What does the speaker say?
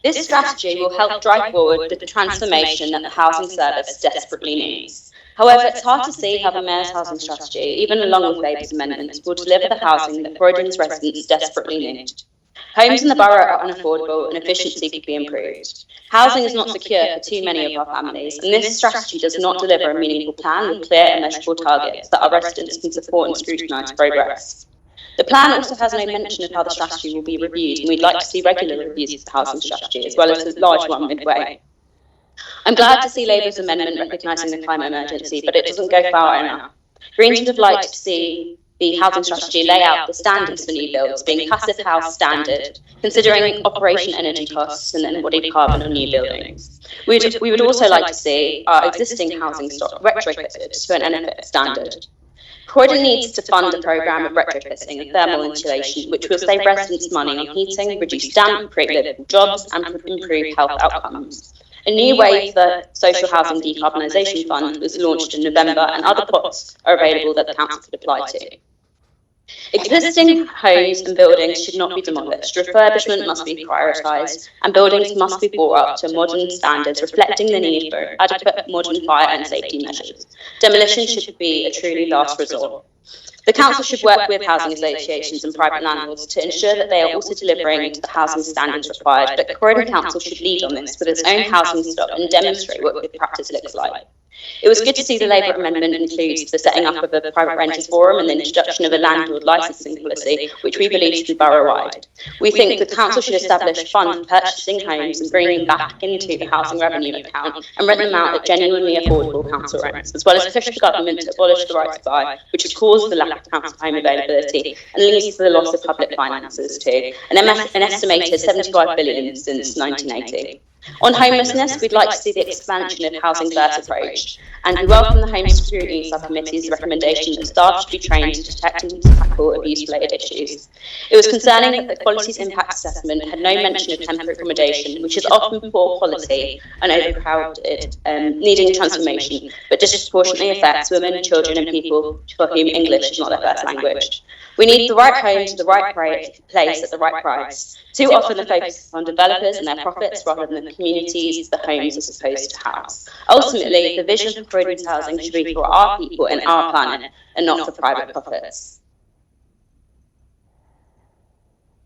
This strategy will help drive forward the transformation that the housing service desperately needs. However, it's hard to see how the Mayor's housing strategy, even along with Labour's amendments, will deliver the housing that Croydon's residents desperately need. Homes in the borough are unaffordable and efficiency could be improved. Housing is not secure for too many of our families, and this strategy does not deliver a meaningful plan with clear and measurable targets that our residents can support and scrutinise progress. The plan also has no mention of how the strategy will be reviewed, and we'd like to see regular reviews of the housing strategy, as well as a large one midway. I'm glad to see Labour's amendment recognising the climate emergency, but it doesn't go far enough. Greens would have liked to see the housing strategy lay out the standards for new builds, being passive house standard, considering operation energy costs and embodied carbon on new buildings. We would also like to see our existing housing stock retrofitted to an NFIT standard. Croydon needs to fund a programme of retrofitting and thermal insulation, which will save residents money on heating, reduce damp, create livable jobs and improve health outcomes. A new wave, the Social Housing Decarbonisation Fund, was launched in November, and other pots are available that the council could apply to. Existing homes and buildings should not be demolished. Refurbishment must be prioritised, and buildings must be brought up to modern standards, reflecting the need for adequate modern fire and safety measures. Demolition should be a truly last resort. The council should work with housing associations and private landlords to ensure that they are also delivering to the housing standards required, but Croydon Council should lead on this with its own housing stock and demonstrate what good practice looks like. It was good to see the Labour amendment includes the setting up of a private renters forum and the introduction of a landlord licensing policy, which we believe should be borough-wide. We think the council should establish a fund for purchasing homes and bringing them back into the housing revenue account and rent them out at genuinely affordable council rents, as well as push the government to abolish the right to buy, which has caused the lack of council home availability and leads to the loss of public finances too, an estimated £75 billion since 1980. On homelessness, we'd like to see the expansion of Housing First approach, and we welcome the Home Scrutiny Subcommittee's recommendation that staff should be trained to detect and tackle abuse-related issues. It was concerning that the Quality's Impact Assessment had no mention of temporary accommodation, which is often poor quality and overcrowded, needing transformation, but disproportionately affects women, children and people for whom English is not their first language. We need the right home to the right place at the right price. Too often the focus is on developers and their profits rather than the communities the homes are supposed to house. Ultimately, the vision for Croydon's housing should be for our people and our planet and not for private profits.